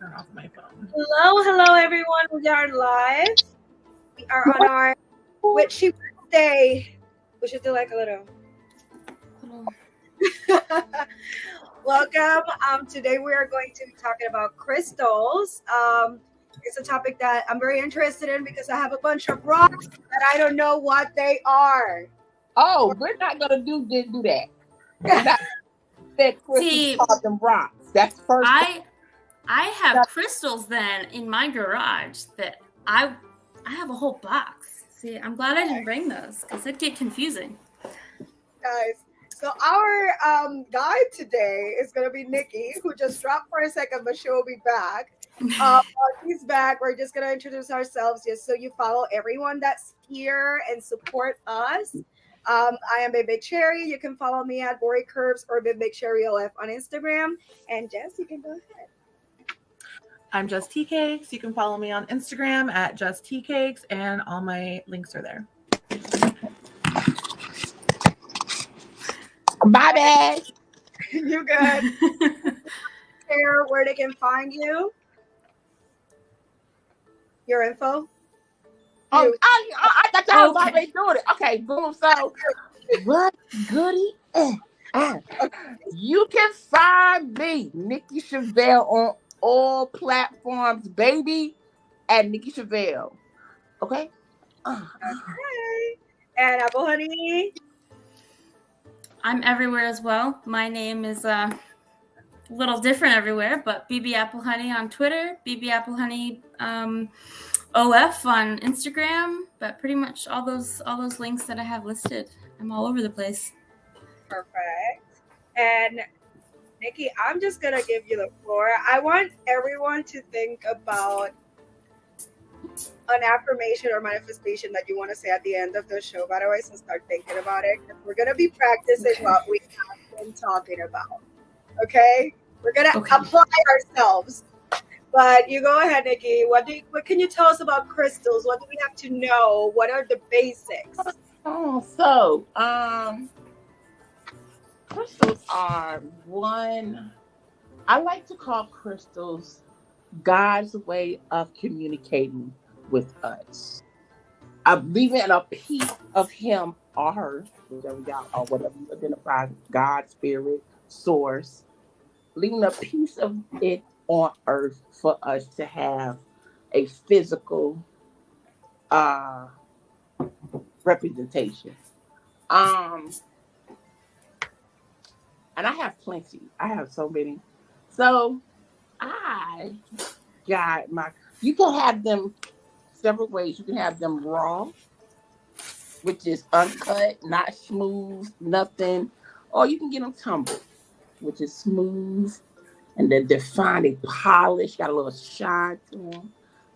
turn off my phone. Hello, everyone. We are live. We are on our Witchy birthday. We should do like a little. Welcome. Today we are going to be talking about crystals. It's a topic that I'm very interested in because I have a bunch of rocks and I don't know what they are. Oh, we're not gonna do that. We're not that Christmas See, called them rocks. That's the first. I have crystals then in my garage that I have a whole box. See, I'm glad I didn't bring those because it'd get confusing. Guys, so our guide today is going to be Nikkeii, who just dropped for a second, but she'll be back. She's back. We're just going to introduce ourselves just so you follow everyone that's here and support us. I am Big Cherry. You can follow me at Bori Curves or Big Cherry OF on Instagram. And Jess, you can go ahead. I'm Just Tea Cakes. You can follow me on Instagram at Just Tea Cakes, and all my links are there. My bad. You good? Share where they can find you. Your info. Oh, I thought y'all was Okay. already doing it. Okay, boom. So, what goody? You can find me, Nikkeii Chevelle, on all platforms, baby, at Nikkeii Chevelle. Okay. Okay. And Apple Honey. I'm everywhere as well. My name is a little different everywhere, but BB Apple Honey on Twitter, BB Apple Honey OF on Instagram, but pretty much all those links that I have listed. I'm all over the place. Perfect. And Nikkeii, I'm just going to give you the floor. I want everyone to think about an affirmation or manifestation that you want to say at the end of the show, by the way, so start thinking about it. We're going to be practicing what we have been talking about. Okay? We're going to apply ourselves. But you go ahead, Nikkeii. What can you tell us about crystals? What do we have to know? What are the basics? Crystals are one. I like to call crystals God's way of communicating with us. I'm leaving a piece of Him or her, whatever y'all or whatever you identify, God, Spirit, Source, leaving a piece of it on Earth for us to have a physical representation. And I have plenty. I have so many. So I got you can have them several ways. You can have them raw, which is uncut, not smooth, nothing. Or you can get them tumbled, which is smooth and then defined, polished, got a little shine to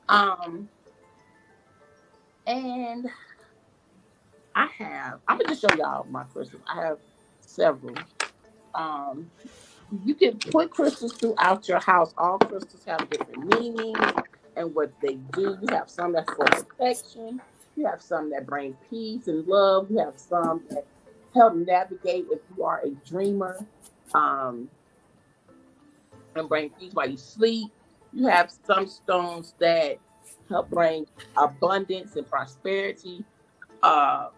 them. And I'm gonna just show y'all my crystals. I have several. You can put crystals throughout your house. All crystals have different meanings and what they do. You have some that's for protection. You have some that bring peace and love. You have some that help navigate if you are a dreamer, and bring peace while you sleep. You have some stones that help bring abundance and prosperity. And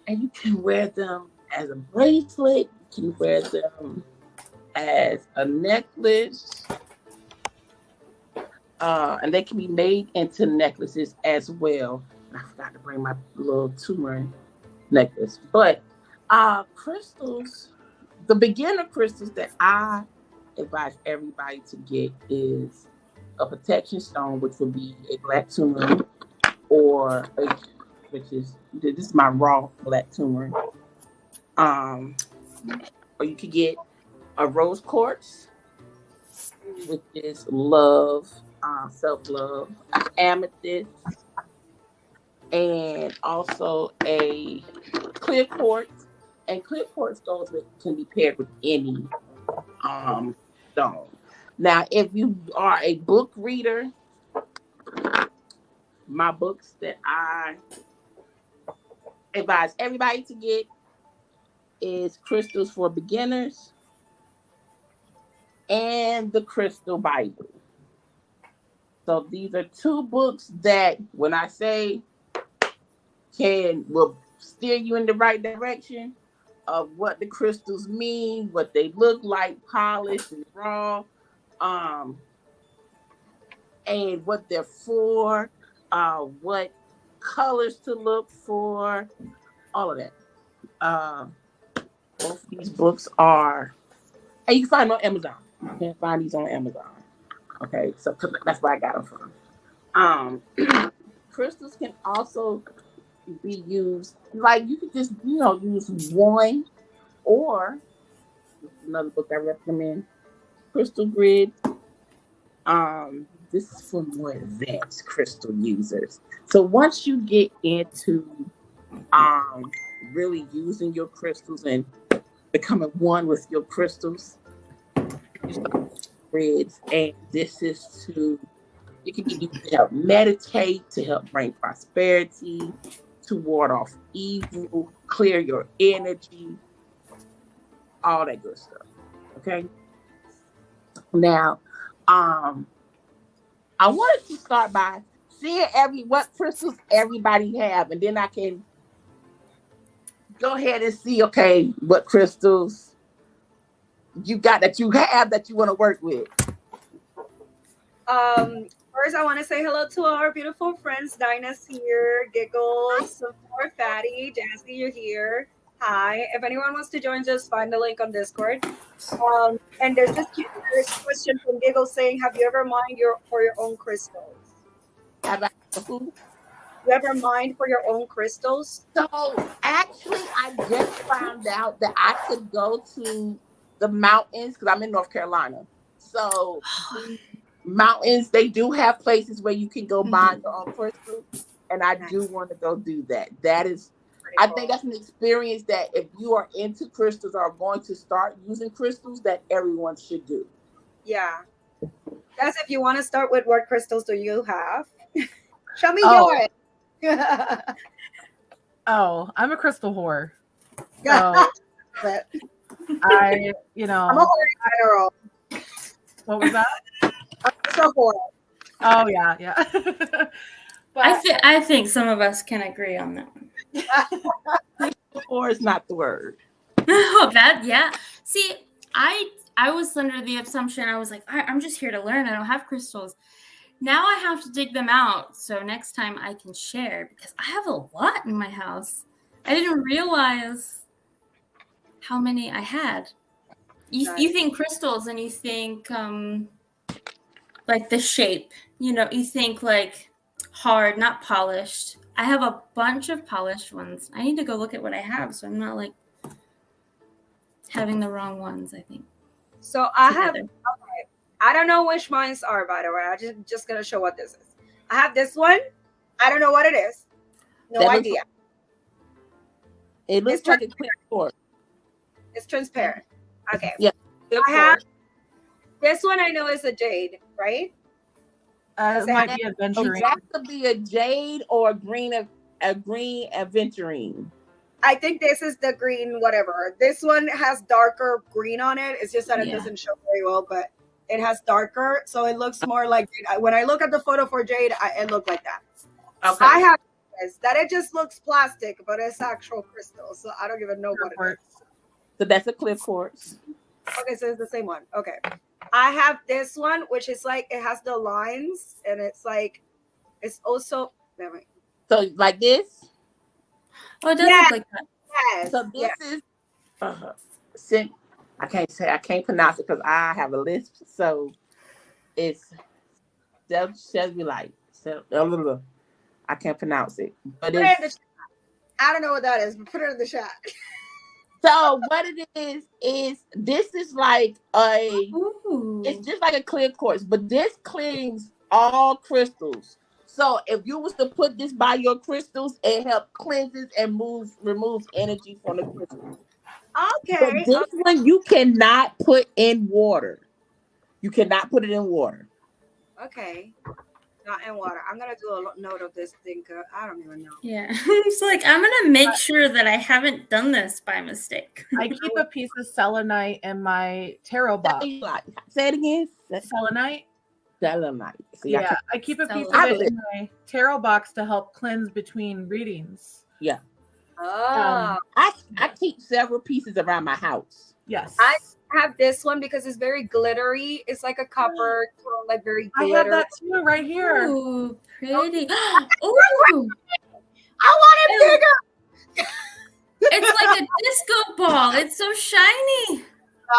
you can wear them as a bracelet. You can wear them as a necklace. And they can be made into necklaces as well. I forgot to bring my little turmeric necklace. But crystals, the beginner crystals that I advise everybody to get is a protection stone, which would be a black turmeric, this is my raw black turmeric. Or you could get a rose quartz, which is love, self-love, amethyst, and also a clear quartz. And clear quartz stones can be paired with any stone. Now, if you are a book reader, my books that I advise everybody to get is Crystals for Beginners, and the Crystal Bible. So these are 2 books that, when I say will steer you in the right direction of what the crystals mean, what they look like, polished and raw, and what they're for, what colors to look for, all of that. Both of these books are, and you can find them on Amazon. You can find these on Amazon. Okay, so that's where I got them from. Crystals can also be used, like you could just use one, or another book I recommend, Crystal Grid. This is for more advanced crystal users. So once you get into really using your crystals and becoming one with your crystals, you start grids, and this is you can use to help meditate, to help bring prosperity, to ward off evil, clear your energy, all that good stuff. Okay. Now, I wanted to start by seeing what crystals everybody have, and then I can go ahead and see, okay, what crystals you got that you have that you want to work with. First, I want to say hello to our beautiful friends. Dinah's here, Giggles, some more Fatty, Jazzy, you're here. Hi. If anyone wants to join, just find the link on Discord. And there's this cute question from Giggles saying, "Have you ever mined for your own crystals? Have I who? You ever mined for your own crystals?" So actually, I just found out that I could go to the mountains because I'm in North Carolina. So mountains, they do have places where you can go buy your own crystals, and I do want to go do that. That is, I think that's an experience that if you are into crystals or are going to start using crystals, that everyone should do. Yeah. That's if you want to start with, what crystals do you have? Show me yours. Oh, I'm a crystal whore. Yeah. So I'm a whore. What was that? So whore. Oh yeah. But I think some of us can agree on that one. Or it's not the word. Oh, that, yeah. See, I was under the assumption, I was like, I'm just here to learn. I don't have crystals. Now I have to dig them out. So next time I can share, because I have a lot in my house. I didn't realize how many I had. You think crystals and you think like the shape, you think like hard, not polished. I have a bunch of polished ones. I need to go look at what I have so I'm not like having the wrong ones, I think. So I don't know which mines are, by the way. I'm just gonna show what this is. I have this one. I don't know what it is. No idea. It looks like a clear quartz. It's transparent. Okay. Yeah. I have this one. I know is a jade, right? It might be aventurine. That could be a jade or a green aventurine. I think this is the green whatever. This one has darker green on it. It's just that it doesn't show very well, but it has darker, so it looks more like, when I look at the photo for jade, it looked like that. Okay. I have this that it just looks plastic, but it's actual crystal, so I don't even know what it is. So that's a clear quartz. Okay, so it's the same one. Okay. I have this one, which is like, it has the lines, and it's like, it's also, so like this? Oh, it does look like that. Yes. So this is, I can't pronounce it because I have a lisp. So it's Cellulite. I can't pronounce it. But I don't know what that is, but put it in the chat. So what it is this is like it's just like a clear quartz, but this cleans all crystals. So if you was to put this by your crystals, it helps cleanses and removes energy from the crystals. Okay. But this one you cannot put in water. You cannot put it in water. Okay. not in water. I'm gonna do a note of this thing. I don't even know. Yeah. It's like, I'm going to make sure that I haven't done this by mistake. I keep a piece of selenite in my tarot box. Say it again. Selenite? Selenite. See, Yeah, I keep a piece of Selenite. it in my tarot box to help cleanse between readings. Yeah. Oh, I keep several pieces around my house. Yes. I have this one because it's very glittery. It's like a copper, like very I glitter. have that too right here. Ooh, pretty. Ooh, I want it bigger. it's like a disco ball. It's so shiny.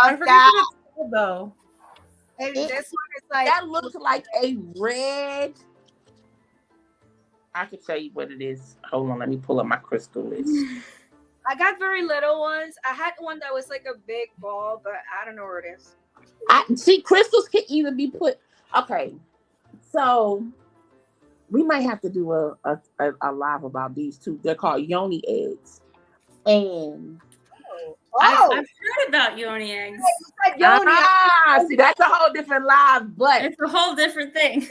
I forget what it's called though. And this one is like That looks like a red. I can tell you what it is. Hold on, let me pull up my crystal list. I got very little ones. I had one that was like a big ball, but I don't know where it is. I see crystals can either be put. Okay, so we might have to do a live about these two. They're called yoni eggs, and Oh, I've heard about yoni eggs. yoni. see that's a whole different live. But It's a whole different thing.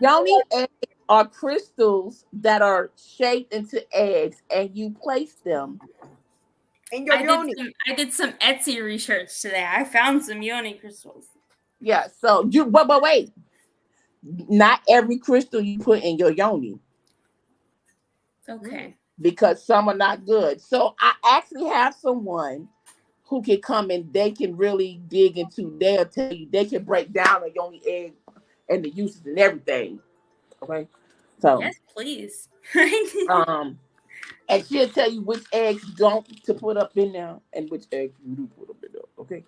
yoni eggs are crystals that are shaped into eggs, and you place them. And your yoni. I did some Etsy research today. I found some yoni crystals. Yeah. So but wait, not every crystal you put in your yoni, Okay. because some are not good. So I actually have someone who can come and they can really dig into. They'll tell you, they can break down a yoni egg and the uses and everything. Okay. So Yes, please. and she'll tell you which eggs don't to put up in there and which eggs you do put up in there. Okay.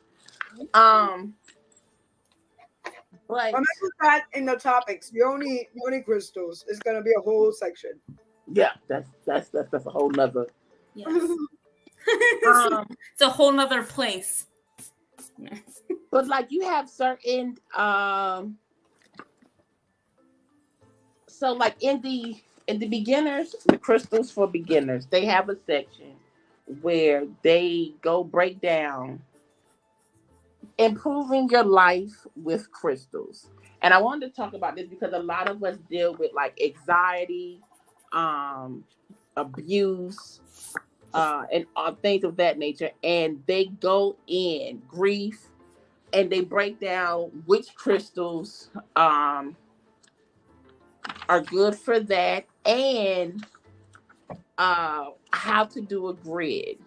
But I'm gonna put that in the topics. Yoni crystals is gonna be a whole section. yeah, that's a whole nother. Yes. It's a whole nother place. But like you have certain so like in the beginners, the crystals for beginners, they have a section where they go break down improving your life with crystals. And I wanted to talk about this because a lot of us deal with like anxiety, abuse, and things of that nature. And they go in grief and they break down which crystals are good for that, and how to do a grid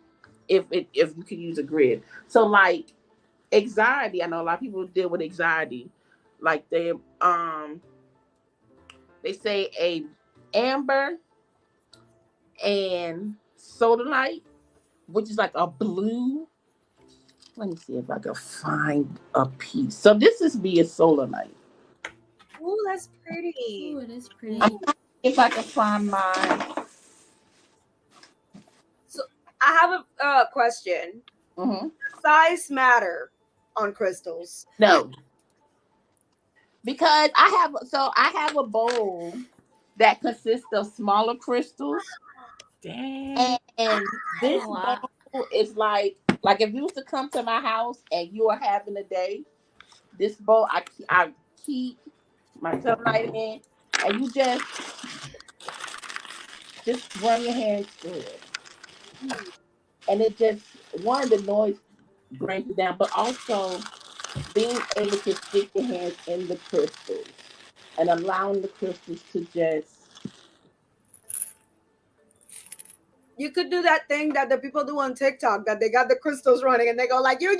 if you can use a grid. So like anxiety, I know a lot of people deal with anxiety. Like they say a amber and sodalite, which is like a blue. Let me see if I can find a piece. So this is be a solarite. Oh, that's pretty. Ooh, it is pretty. If I can find mine. So I have a question. Mm-hmm. Does size matter on crystals? No, because I have a bowl that consists of smaller crystals. Dang. And this Wow. bowl is like if you was to come to my house and you are having a day, this bowl I keep my sunlight in, and you just run your hands through it, and it just the noise brings it down, but also being able to stick your hands in the crystals and allowing the crystals to just. You could do that thing that the people do on TikTok, that they got the crystals running and they go like, you.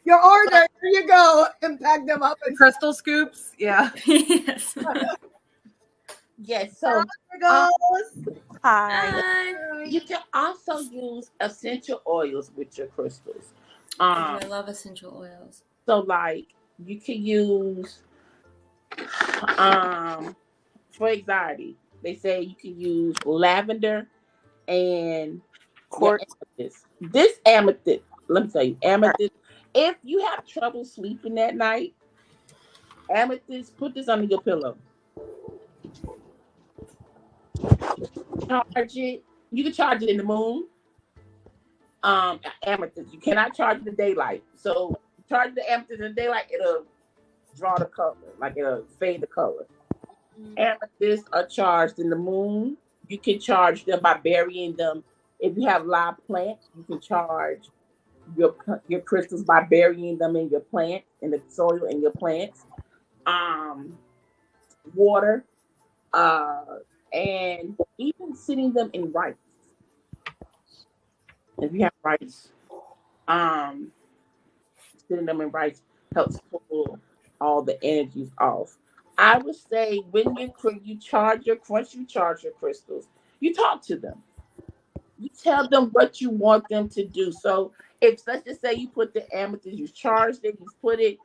Your order, here you go, and pack them up. And Crystal scoops. Yeah. Yes. Yes, so there goes. Hi. you can also use essential oils with your crystals. I love essential oils. So like you can use for anxiety, they say you can use lavender and quartz. This amethyst, let me tell you, amethyst. If you have trouble sleeping at night, amethyst, put this under your pillow. Charge it. You can charge it in the moon. Amethyst. You cannot charge it in daylight. So charge the amethyst in daylight, it'll draw the color, like it'll fade the color. Amethysts are charged in the moon. You can charge them by burying them. If you have live plants, you can charge your crystals by burying them in your plant, in the soil in your plants. Um, Water, uh, and even sitting them in rice. If you have rice, um, sitting them in rice helps pull all the energies off. I would say when you charge your once you charge your crystals, you talk to them. You tell them what you want them to do. So if let's just say you put the amethyst, you charged it, you put it,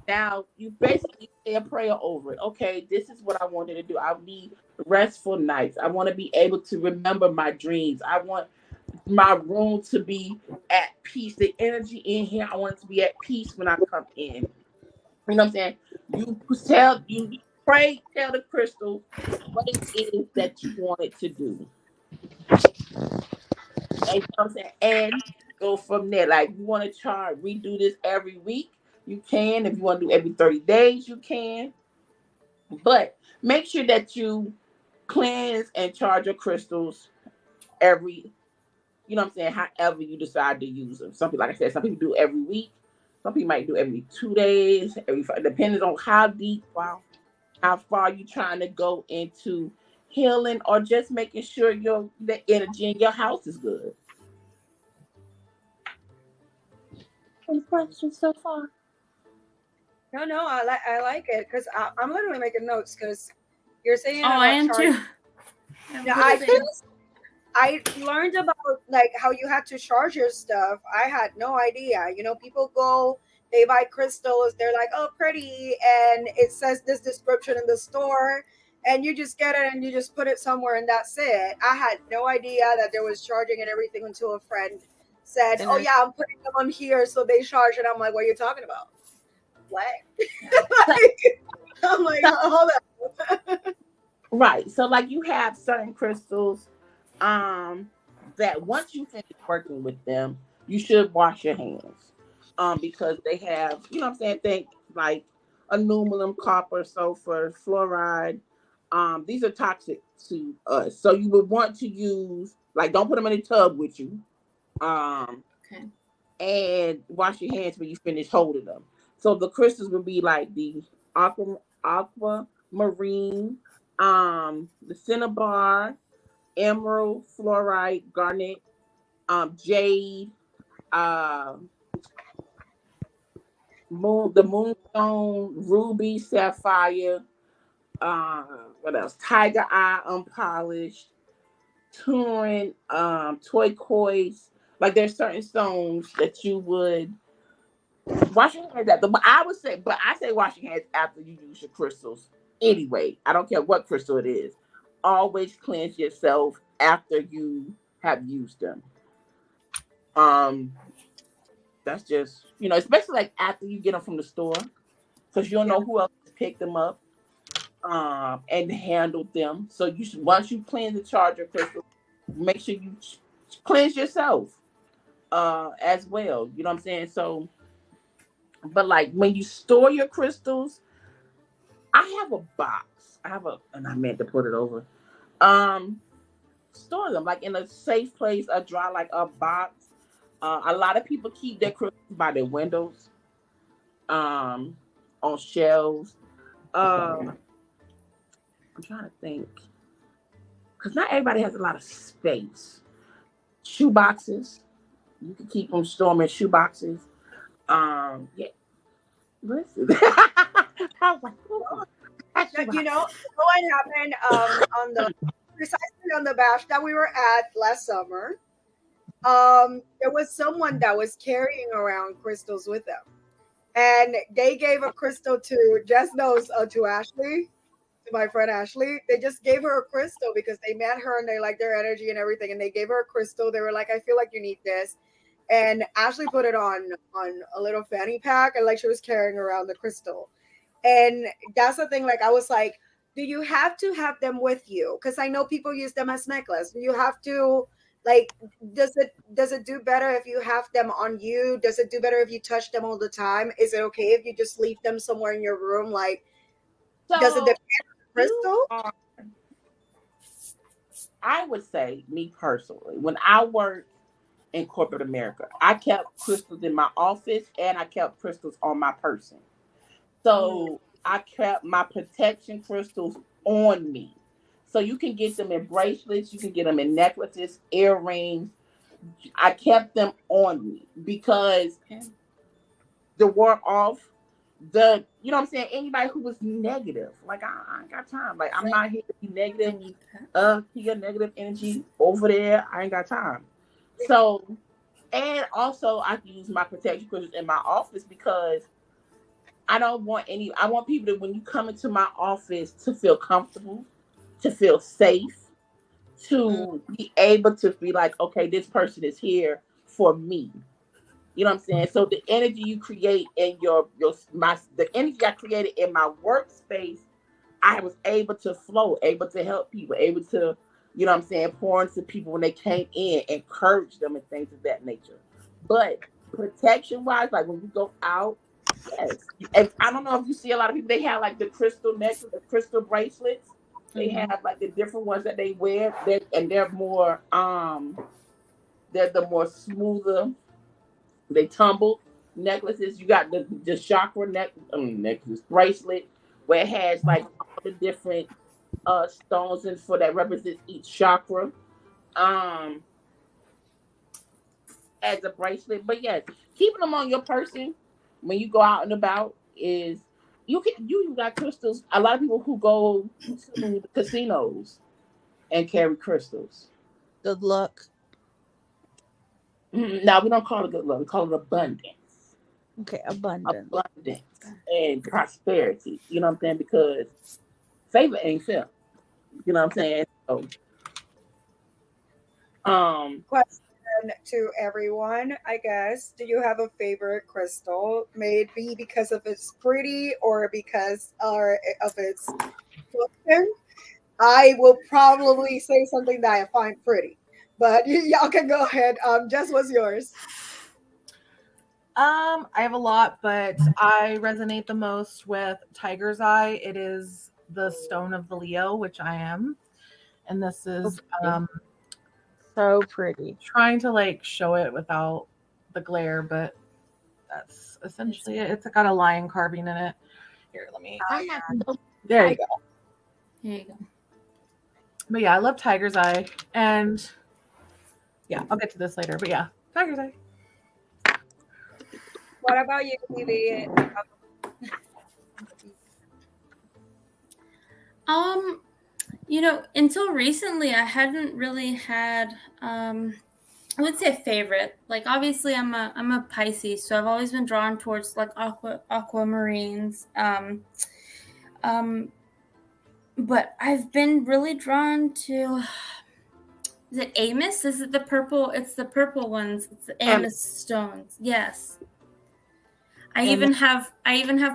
now you basically say a prayer over it. Okay, this is what I wanted to do. I need restful nights. I want to be able to remember my dreams. I want my room to be at peace. The energy in here, I want it to be at peace when I come in. You know what I'm saying? You pray, tell the crystal what it is that you want it to do. And you know what I'm saying? And go from there. Like you want to redo this every week, you can. If you want to do every 30 days, you can. But make sure that you cleanse and charge your crystals every, you know what I'm saying, however you decide to use them. Some people, like I said, some people do every week. Some people might do every 2 days, depending on how deep, wow, how far you trying to go into healing or just making sure the energy in your house is good. Any questions so far? No, I like it because I'm literally making notes because you're saying Oh, about I am charging. too. Yeah, I learned about like how you had to charge your stuff. I had no idea. You know, people go, they buy crystals, they're like, oh, pretty, and it says this description in the store, and you just get it and you just put it somewhere and that's it. I had no idea that there was charging and everything until a friend said, And oh then- yeah, I'm putting them on here so they charge, and I'm like, what are you talking about? What? Like, I'm like, hold on. Right. So like you have certain crystals that once you finish working with them, you should wash your hands. Because they have, you know what I'm saying, think like aluminum, copper, sulfur, fluoride. These are toxic to us. So you would want to use like don't put them in a tub with you. Um Okay. and wash your hands when you finish holding them. So the crystals would be like the aquamarine, the cinnabar, emerald, fluorite, garnet, jade, uh, the moonstone, ruby, sapphire, uh, what else? Tiger eye, unpolished, Turin, turquoise. Like there's certain stones that you would wash your hands after. But I say wash your hands after you use your crystals. Anyway, I don't care what crystal it is. Always cleanse yourself after you have used them. Um, that's just especially like after you get them from the store, because you don't know who else picked them up and handled them. So once you cleanse the charger crystal, make sure you cleanse yourself as well. You know what I'm saying? So, but like when you store your crystals, I have a box. And I meant to put it over. Um, Store them like in a safe place, a dry like a box. A lot of people keep their crystals by their windows, um, on shelves. I'm trying to think because not everybody has a lot of space. Shoe boxes, you can keep them stored in shoe boxes. Yeah, listen. I was like, ooh, that's shoe You box. know what happened on the precisely on the bash that we were at last summer. There was someone that was carrying around crystals with them, and they gave a crystal to just knows to Ashley, to my friend Ashley. They just gave her a crystal because they met her and they liked their energy and everything, and they gave her a crystal. They were like, I feel like you need this. And Ashley put it on a little fanny pack, and like she was carrying around the crystal. And that's the thing. Like I was like, do you have to have them with you? Because I know people use them as necklace. Do you have to Like, does it do better if you have them on you? Does it do better if you touch them all the time? Is it okay if you just leave them somewhere in your room? Like, does it So depend on the you crystal? are, I would say, me personally, when I worked in corporate America, I kept crystals in my office and I kept crystals on my person. So I kept my protection crystals on me. So you can get them in bracelets, you can get them in necklaces, earrings. I kept them on me because the war off you know what I'm saying? Anybody who was negative, like I ain't got time. Like I'm not here to be negative. He got negative energy over there. I ain't got time. So, and also I can use my protection crystals in my office because I don't want I want people to, when you come into my office, to feel comfortable, to feel safe, to be able to be like, okay, this person is here for me. You know what I'm saying? So the energy you create in the energy I created in my workspace, I was able to flow, able to help people, able to, you know what I'm saying, pour into people when they came in, encourage them and things of that nature. But protection wise, like when you go out, yes. And I don't know if you see a lot of people, they have like the crystal necklace, the crystal bracelets. They have like the different ones that they wear. They're more they're the more smoother. They tumble necklaces. You got the chakra necklace bracelet where it has like all the different stones and for that represents each chakra. Um as a bracelet. But yes, keeping them on your person when you go out and about is you got crystals. A lot of people who go to the casinos and carry crystals. Good luck. Now we don't call it good luck, we call it abundance. Okay, abundance. Abundance and prosperity. You know what I'm saying? Because favor ain't fair. You know what I'm saying? So Question to everyone, I guess. Do you have a favorite crystal? May it be because of its pretty or because of its function? I will probably say something that I find pretty, but y'all can go ahead. Jess, what's yours? I have a lot, but I resonate the most with Tiger's Eye. It is the stone of the Leo, which I am. And this is So pretty. trying to like show it without the glare, but that's essentially it. It's got a lion carving in it. Here, let me. There you go. Here you go. But yeah, I love Tiger's Eye. And yeah, I'll get to this later. But yeah, Tiger's Eye. What about you, Nikkeii? Until recently, I hadn't really had, I would say favorite. Like, obviously, I'm a Pisces, so I've always been drawn towards like aquamarines. But I've been really drawn to. Is it Amos? Is it the purple? It's the purple ones. It's the Amos stones. Yes. I even have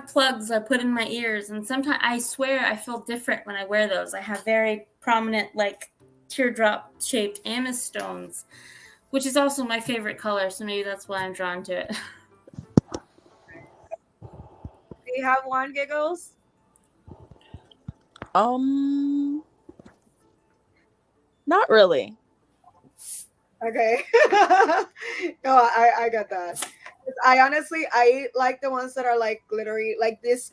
plugs I put in my ears, and sometimes I swear I feel different when I wear those. I have very prominent, like teardrop shaped amethyst stones, which is also my favorite color. So maybe that's why I'm drawn to it. Do you have one, Giggles? Not really. Okay. No, I got that. I like the ones that are like glittery, like this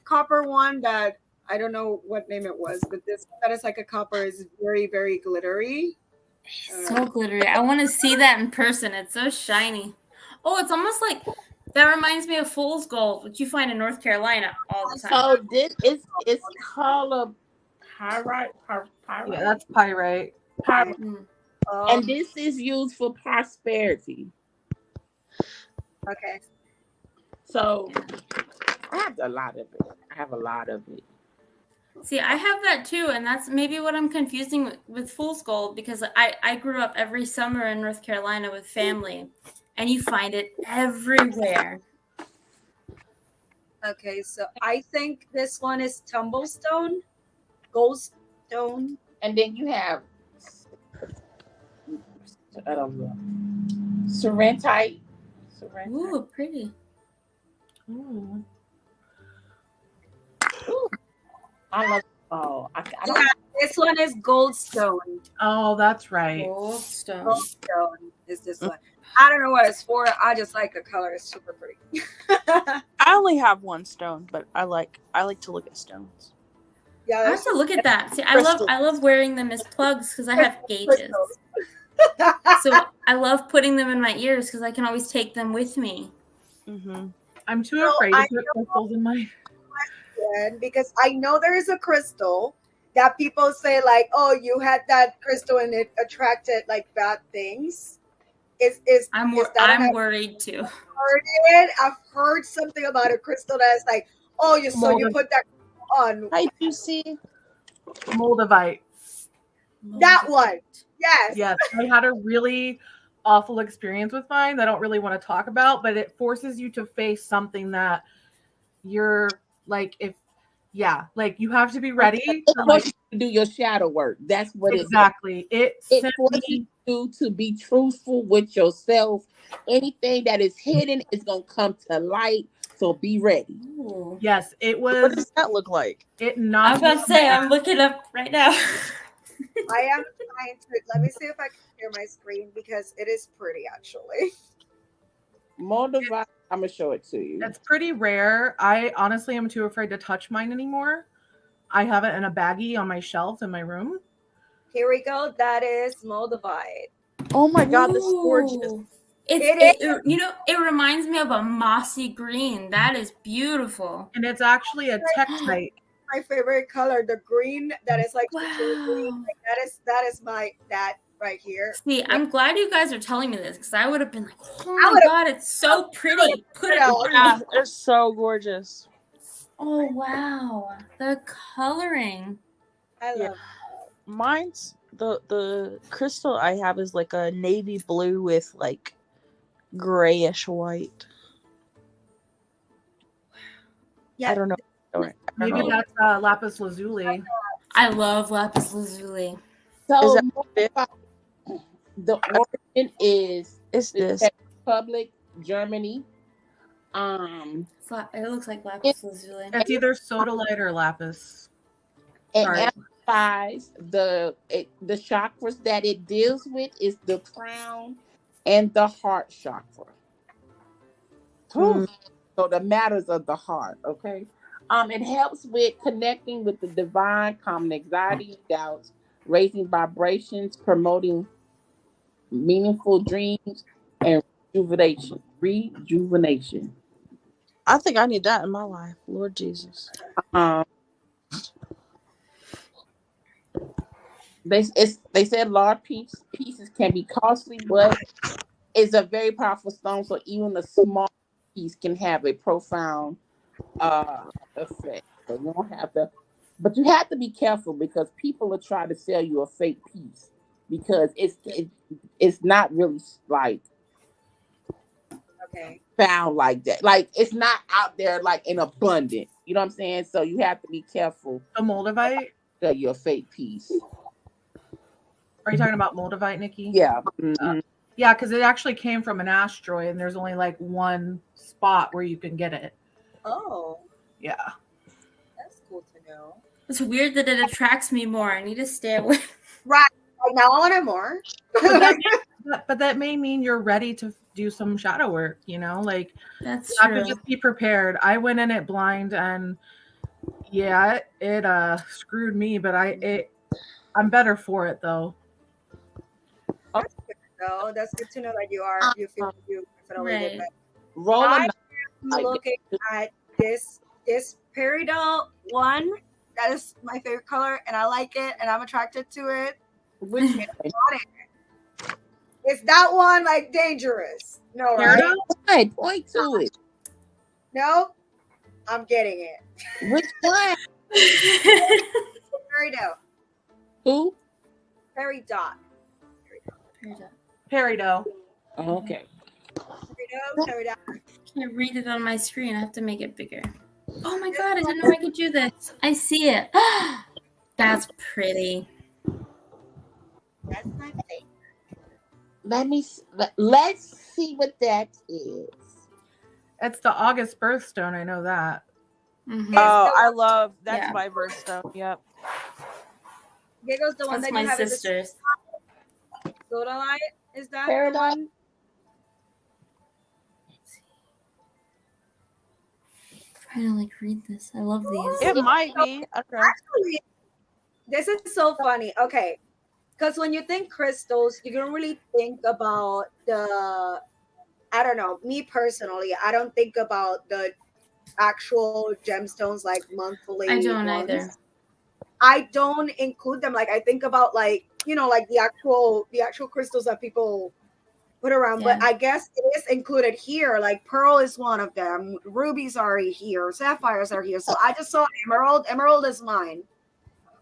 copper one that I don't know what name it was, but this one that is like a copper is very, very glittery. So glittery. I want to see that in person. It's so shiny. Oh, it's almost like that reminds me of fool's gold, which you find in North Carolina all the time. So this it's called pyrite. Yeah, that's pyrite. And this is used for prosperity. Okay. So I have a lot of it. See, I have that too, and that's maybe what I'm confusing with fool's gold, because I grew up every summer in North Carolina with family, and you find it everywhere. Okay, so I think this one is tumblestone, goldstone. And then you have Serentite. Ooh, pretty. Ooh. Ooh, I love. Oh, I don't. Yeah, this one is Goldstone. Oh, that's right. Goldstone. Goldstone is this one. I don't know what it's for. I just like the color. It's super pretty. I only have one stone, but I like to look at stones. Yeah, I have to look at that. See, I love wearing them as plugs because I have gauges. So I love putting them in my ears because I can always take them with me. Mm-hmm. I'm too afraid to put crystals in my. Because I know there is a crystal that people say like, oh, you had that crystal and it attracted like bad things. I'm worried too. I've heard something about a crystal that's like, oh, you put that on. Hi, Juicy. Moldavite. That one. Yes. Yes. I had a really awful experience with mine that I don't really want to talk about, but it forces you to face something that you're like, like you have to be ready to do your shadow work. That's what exactly. It forces you to be truthful with yourself. Anything that is hidden is gonna come to light. So be ready. Ooh. Yes, it was. What does that look like? It I'm not. about to say I'm looking up right now. I am trying to. Let me see if I can share my screen because it is pretty actually. Moldavite. I'm gonna show it to you. It's pretty rare. I honestly am too afraid to touch mine anymore. I have it in a baggie on my shelf in my room. Here we go. That is Moldavite. Oh my God, this is gorgeous. It reminds me of a mossy green. That is beautiful. And it's actually a tektite. My favorite color, the green that is like wow. Like, that is that right here. See, I'm glad you guys are telling me this because I would have been like, oh my God, it's so pretty. Put it on. Yeah, it's so gorgeous. Oh wow, the coloring. I love Mine's the crystal I have is like a navy blue with like grayish white. Yeah. I don't know. Maybe that's lapis lazuli. I love lapis lazuli. So is that the origin is this Czech Republic, Germany. It looks like lapis lazuli. It's either sodalite or lapis. It amplifies the chakras that it deals with is the crown and the heart chakra. So the matters of the heart, okay? It helps with connecting with the divine, calming anxiety, doubts, raising vibrations, promoting meaningful dreams, and rejuvenation. I think I need that in my life, Lord Jesus. They said large pieces can be costly, but it's a very powerful stone. So even a small piece can have a profound effect. So you don't have to, but you have to be careful because people are trying to sell you a fake piece because it's not really like found like that. Like it's not out there like in abundance. You know what I'm saying? So you have to be careful. A moldavite? Sell you a fake piece. Are you talking about moldavite, Nikkeii? Yeah. Mm-hmm. Yeah, because it actually came from an asteroid, and there's only like one spot where you can get it. Oh. Yeah. That's cool to know. It's weird that it attracts me more. I need to stay away. Right. Now I want it more. But that may mean you're ready to do some shadow work, like that's you have true. to just be prepared. I went in it blind and yeah, it screwed me, but I'm better for it though. That's good to know. That's good to know that you feel you definitely right. I'm looking at this peridot one. That is my favorite color, and I like it, and I'm attracted to it. Which is that one like dangerous? No, right? Point to it. No, I'm getting it. Which one? Peridot. Who? Peridot. Peridot. Oh, okay. Peridot. I can't read it on my screen. I have to make it bigger. Oh my God, I didn't know I could do this. I see it. That's pretty. That's my favorite. let's see what that is. It's the August birthstone. I know that. Mhm. Oh, the I one, love that's Yeah. my birthstone. Yep. Giggles, the one That's that my you have is the sister's. sodalite. Is that the Paradise. one? Trying to like read this. I love these. It might be. Okay. Actually, this is so funny. Okay, because when you think crystals, you don't really think about the. I don't know. Me personally, I don't think about the actual gemstones like I monthly don't either. ones. I don't include them. Like I think about like like the actual crystals that people put around. But Yeah. I guess it is included here. Like pearl is one of them. Rubies are here. Sapphires are here. So I just saw emerald. Emerald is mine,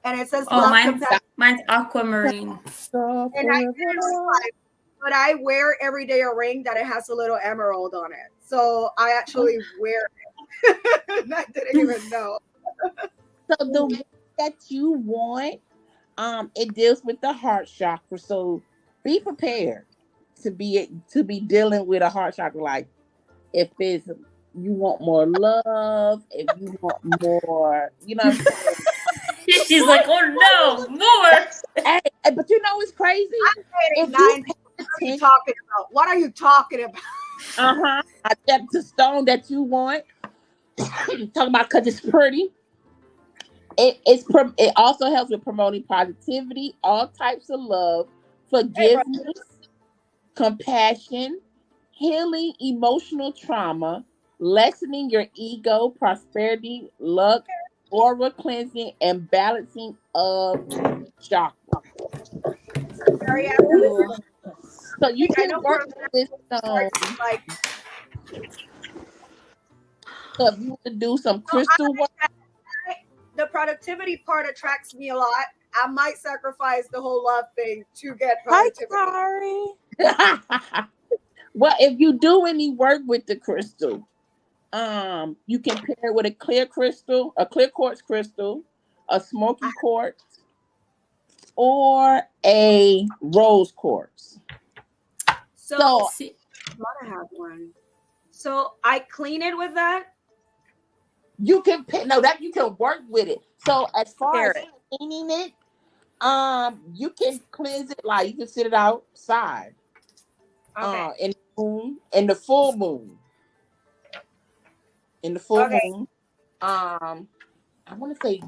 and it says Oh, love, compassion. mine's aquamarine. And I didn't realize, but I wear every day a ring that it has a little emerald on it. So I actually wear it. And I didn't even know. So the one that you want, it deals with the heart chakra. So be prepared to be dealing with a heart chakra. Like if it's you want more love, if you want more, you know what I'm saying? She's like, oh no, more. Hey, but it's crazy. I'm If you 90. pay What are you attention, talking about? What are you talking about? that's the stone that you want. Talking about because it's pretty. It also helps with promoting positivity, all types of love, forgiveness, compassion, healing emotional trauma, lessening your ego, prosperity, luck, aura cleansing, and balancing of chakra. Very accurate. Cool. So you I can know for work with this stone. like So if you want to do some so crystal work, the productivity part attracts me a lot. I might sacrifice the whole love thing to get Hi, productivity. Kari. well, if you do any work with the crystal, you can pair it with a clear crystal, a clear quartz crystal, a smoky quartz, or a rose quartz. So See, I want to have one. So I clean it with that. You can that you can work with it. So as far Pair as it. cleaning it, you can cleanse it like you can sit it outside. Okay. In the full moon. In the full Okay. moon. I want to say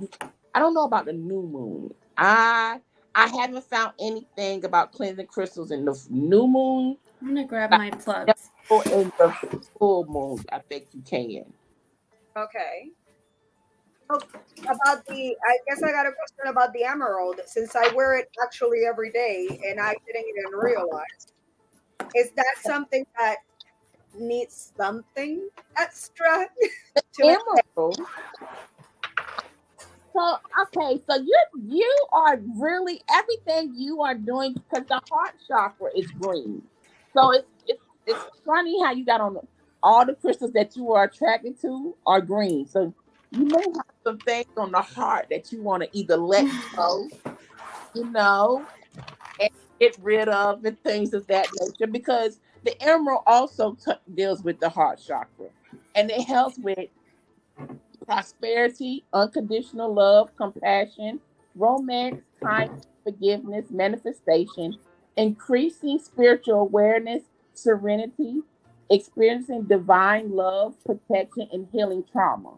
I don't know about the new moon. I haven't found anything about cleansing crystals in the new moon. I'm gonna grab my plugs. Or in the full moon, I think you can. Okay. So I guess I got a question about the emerald since I wear it actually every day and I didn't even realize. Is that something that needs something extra to make Emerald. So okay, so you are really everything you are doing because the heart chakra is green. So it's funny how you got on all the crystals that you are attracted to are green. So you may have some things on the heart that you want to either let go, you know, and get rid of and things of that nature because the emerald also deals with the heart chakra and it helps with prosperity, unconditional love, compassion, romance, kindness, forgiveness, manifestation, increasing spiritual awareness, serenity, experiencing divine love, protection, and healing trauma.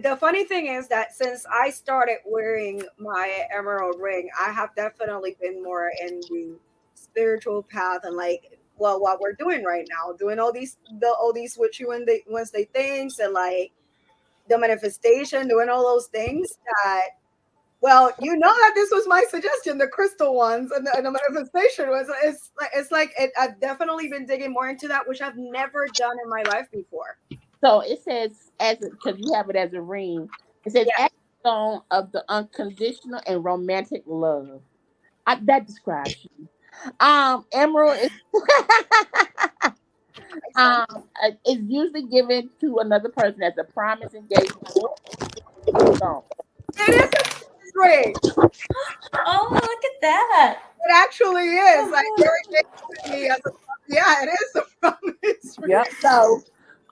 The funny thing is that since I started wearing my emerald ring, I have definitely been more in the spiritual path and like what we're doing right now, doing all these Witchy Wednesday things and like the manifestation, doing all those things that that this was my suggestion, the crystal ones and the manifestation was I've definitely been digging more into that, which I've never done in my life before. So it says, because you have it as a ring, it says, Yeah. as a stone of the unconditional and romantic love. That describes you. Emerald is is usually given to another person as a promise engagement or stone. It is. It's 3. Oh, look at that. It actually is. Like Eric gave it to me as a yeah, it is a promise ring. Yep. So,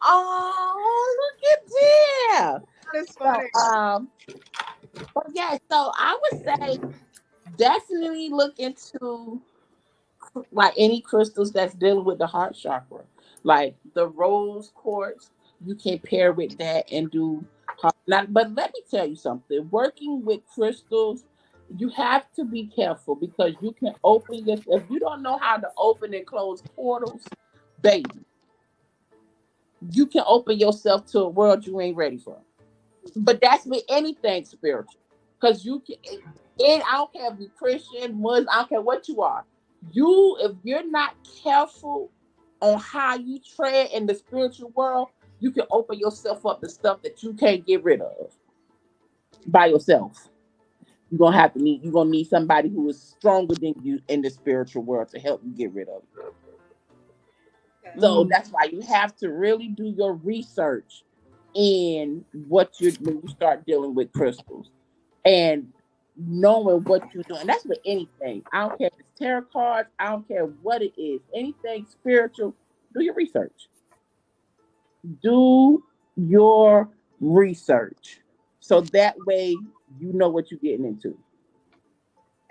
oh, look at that. That is funny. So, but yeah. So I would say definitely look into like any crystals that's dealing with the heart chakra, like the rose quartz. You can pair with that and do. But let me tell you something. Working with crystals, you have to be careful because you can open your. If you don't know how to open and close portals, baby, you can open yourself to a world you ain't ready for. But that's with anything spiritual, because you can. And I don't care if you're Christian, Muslim, I don't care what you are. If you're not careful on how you tread in the spiritual world, you can open yourself up to stuff that you can't get rid of by yourself. You're gonna need somebody who is stronger than you in the spiritual world to help you get rid of it. Okay. So that's why you have to really do your research in when you start dealing with crystals and knowing what you're doing. That's with anything. I don't care if it's tarot cards, I don't care what it is. Anything spiritual, do your research. Do your research. So that way you know what you're getting into.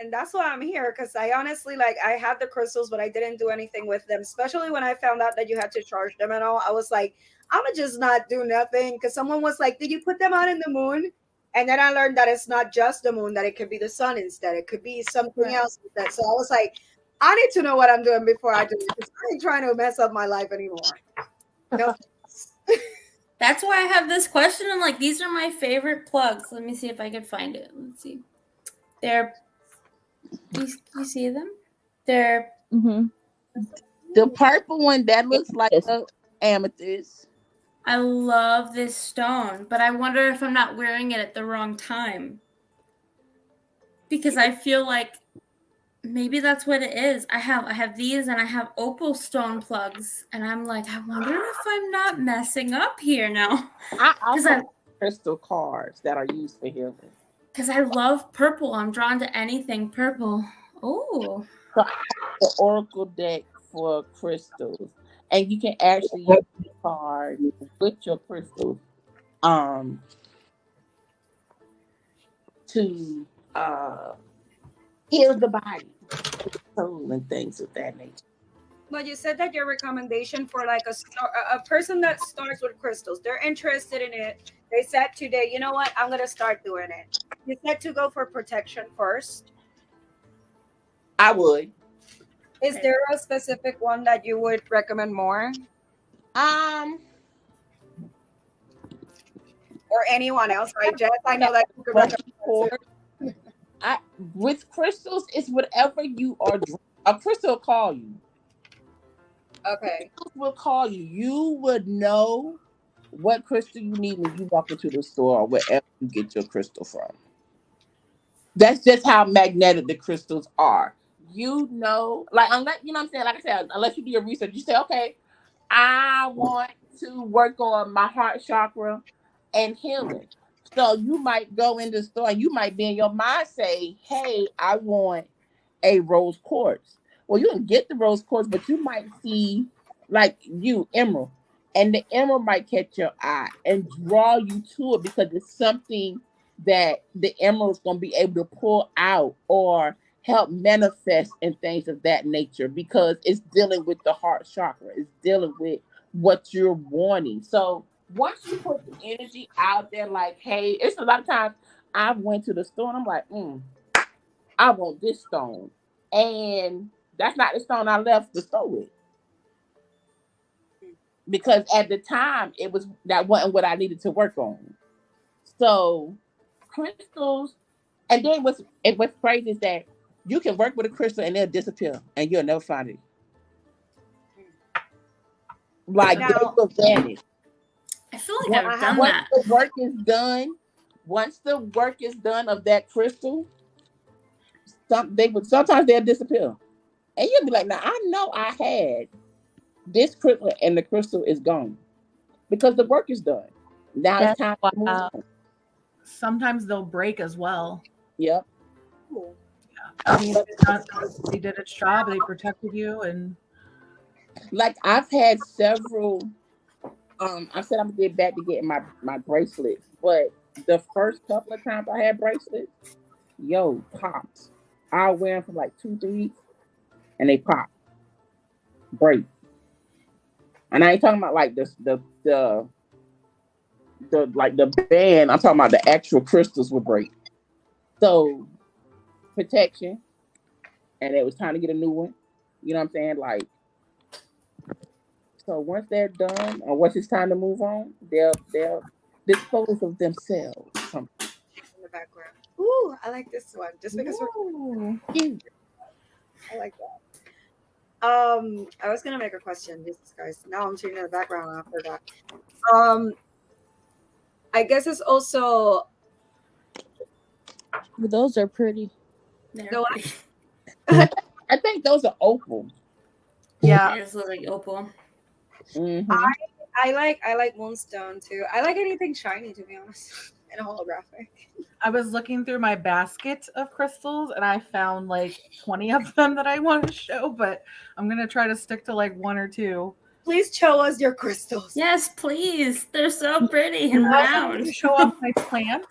And that's why I'm here, because I honestly I had the crystals, but I didn't do anything with them. Especially when I found out that you had to charge them and all, I was like, I'm gonna just not do nothing. Because someone was like, "Did you put them out in the moon?" And then I learned that it's not just the moon; that it could be the sun instead. It could be something else instead. So I was like, I need to know what I'm doing before I do it, because I ain't trying to mess up my life anymore. No. That's why I have this question. I'm like, these are my favorite plugs. Let me see if I can find it. Let's see. They're. You see them? They're. Mm-hmm. The purple one that looks like the amethyst. I love this stone, but I wonder if I'm not wearing it at the wrong time. Because I feel like maybe that's what it is. I have these and I have opal stone plugs, and I'm like, I wonder if I'm not messing up here now. I also have crystal cards that are used for healing. Because I love purple. I'm drawn to anything purple. Oh. So I have the oracle deck for crystals, and you can actually use the card with your crystals to heal the body, soul, and things of that nature. But you said that your recommendation for like a person that starts with crystals, they're interested in it. They said today, you know what, I'm gonna start doing it. You said to go for protection first. I would. Is there a specific one that you would recommend more? Or anyone else, right, Jess? I know that you could recommend. With crystals, it's whatever you are. A crystal will call you. Okay. Crystals will call you. You would know what crystal you need when you walk into the store or wherever you get your crystal from. That's just how magnetic the crystals are. You know, like unless you know what I'm saying, like I said, unless you do your research, you say, okay, I want to work on my heart chakra and healing. So you might go in the store and you might be in your mind say, hey, I want a rose quartz. Well, you can get the rose quartz, but you might see like emerald. And the emerald might catch your eye and draw you to it because it's something that the emerald is going to be able to pull out or help manifest and things of that nature because it's dealing with the heart chakra. It's dealing with what you're wanting. So once you put the energy out there, like, hey, it's a lot of times I went to the store and I'm like, I want this stone. And that's not the stone I left the store with. Because at the time that wasn't what I needed to work on. So crystals, and then what's crazy is that you can work with a crystal and they'll disappear and you'll never find it. Like they will vanish. I feel like I've done that. Once the work is done of that crystal, sometimes they'll disappear. And you'll be like, now I know I had this crystal and the crystal is gone. Because the work is done. Now it's time to move on. Sometimes they'll break as well. Yep. Ooh. I mean, they did its job. They protected you, and Like I've had several. I said I'm gonna get back to getting my bracelets, but the first couple of times I had bracelets, yo, popped. I'll wear them for like 2 3 weeks, and they pop, break. And I ain't talking about like the like the band. I'm talking about the actual crystals would break. So protection, and it was time to get a new one. You know what I'm saying? Like, so once they're done, or once it's time to move on, they'll dispose of themselves. In the background. Ooh, I like this one. Just because ooh, I like that. I was gonna make a question, Jesus Christ. Now I'm changing the background after that. I guess it's also Those are pretty. They're no. pretty. I think those are opal. yeah. They just look like opal. Mm-hmm. I like Moonstone too. I like anything shiny, to be honest, and holographic. I was looking through my basket of crystals, and I found like 20 of them that I want to show, but I'm gonna try to stick to like one or two. Please show us your crystals. Yes, please. They're so pretty and I also round. want to show off my plant.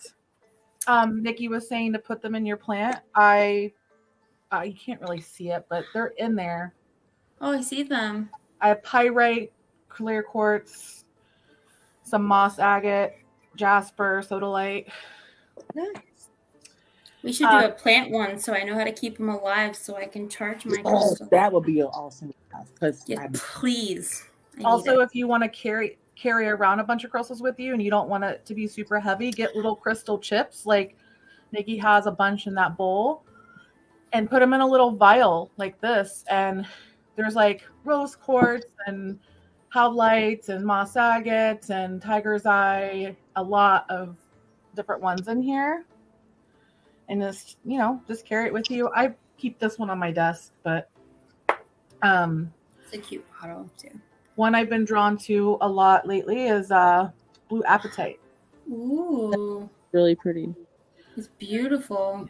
Nikki was saying to put them in your plant. You can't really see it, but they're in there. Oh, I see them. I have pyrite, clear quartz, some moss agate, jasper, sodalite. Nice. We should do a plant one so I know how to keep them alive so I can charge my crystals. That would be an awesome class. Because Yeah, please. I need Also, it. if you want to carry around a bunch of crystals with you and you don't want it to be super heavy, get little crystal chips. Like Nikki has a bunch in that bowl, and put them in a little vial like this. And there's like rose quartz and howlites and moss agate and tiger's eye, a lot of different ones in here. And just carry it with you. I keep this one on my desk, but It's a cute bottle too. one I've been drawn to a lot lately is blue apatite. Ooh, Really pretty. it's beautiful.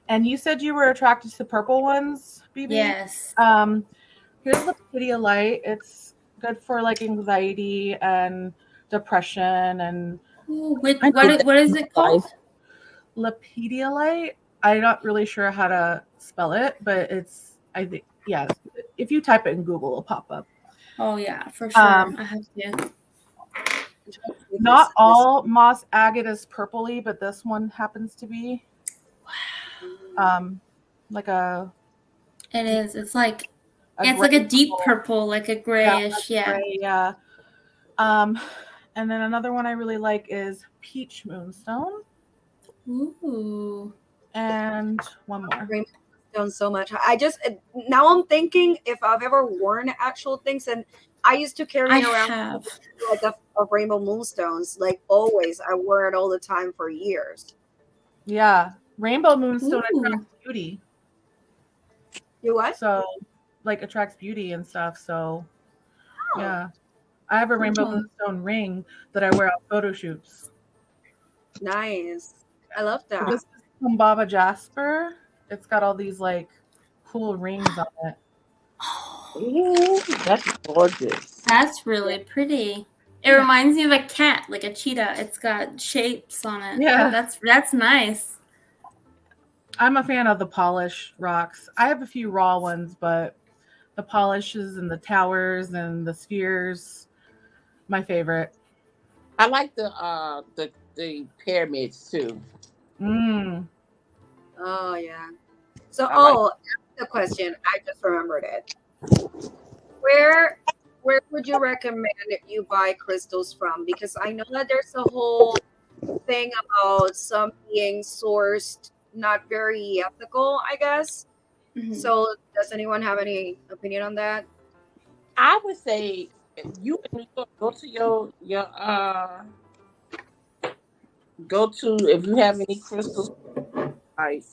And you said you were attracted to purple ones, BB? Yes. Here's the Pedialyte. It's good for like anxiety and depression and Ooh, what is it called? Lepedialyte. I'm not really sure how to spell it, but I think, yeah, if you type it in Google, it'll pop up. Oh yeah, for sure. I have to. Not all moss agate is purpley, but this one happens to be. Like a. It is. It's like a deep purple, like a grayish. Yeah. Gray, yeah. And then another one I really like is peach moonstone. Ooh. And one more. Done so much. Now I'm thinking if I've ever worn actual things, and I used to carry around like a rainbow moonstones, like always. I wear it all the time for years. Yeah, rainbow moonstone attracts beauty. You what? So, like attracts beauty and stuff. So, yeah, I have a rainbow moonstone ring that I wear on photo shoots. Nice. I love that. This is Humbaba Jasper. It's got all these like cool rings on it. Ooh, that's gorgeous. That's really pretty. It reminds me of a cat, like a cheetah. It's got shapes on it. Yeah. That's nice. I'm a fan of the polished rocks. I have a few raw ones, but the polishes and the towers and the spheres, my favorite. I like the pyramids too. Oh yeah. So that's the question. I just remembered it. Where would you recommend you buy crystals from? Because I know that there's a whole thing about some being sourced not very ethical, I guess. Mm-hmm. So does anyone have any opinion on that? I would say if you go to if you have any crystals, like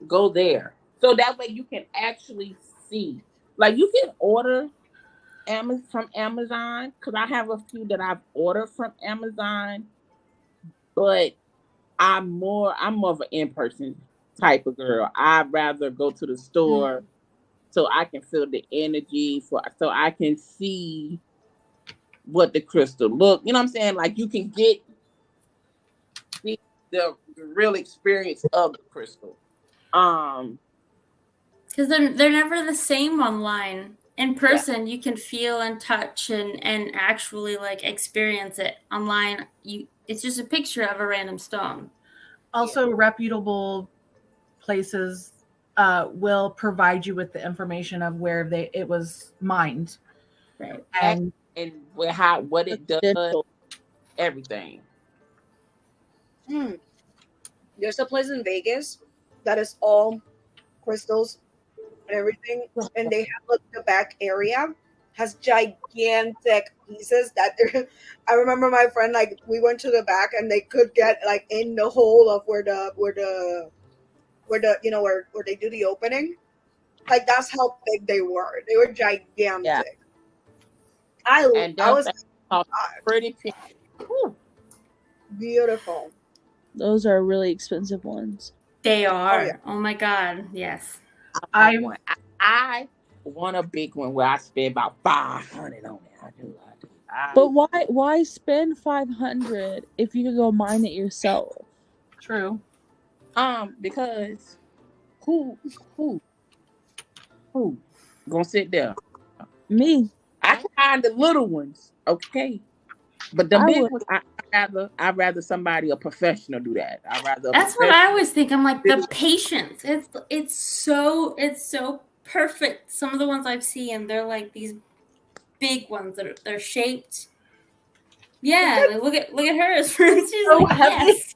go there. So that way you can actually see. Like you can order from Amazon, because I have a few that I've ordered from Amazon, but I'm more of an in-person type of girl. I'd rather go to the store so I can feel the energy, so I can see what the crystal look. You know what I'm saying? Like you can get the real experience of the crystal. Because they're never the same online. In person, you can feel and touch and actually like experience it. Online, it's just a picture of a random stone. Also, reputable places will provide you with the information of where it was mined, Right? and what it does, everything. There's a place in Vegas that is all crystals and everything, and they have like the back area has gigantic pieces that they're. I remember my friend, like we went to the back and they could get like in the hole of where they do the opening. Like that's how big they were. They were gigantic. Yeah. I was pretty beautiful. Those are really expensive ones. They are. Oh my god, yes. I want a big one where I spend about $500 on it. I do. But why spend $500 if you could go mine it yourself? True. Because who gonna sit there? Me. I find the little ones, okay, but the big ones, I'd rather a professional do that. That's what I always think. I'm like the patience. It's so perfect. Some of the ones I've seen, they're like these big ones that they're shaped. Yeah, like, look at hers. She's so like, heavy. yes.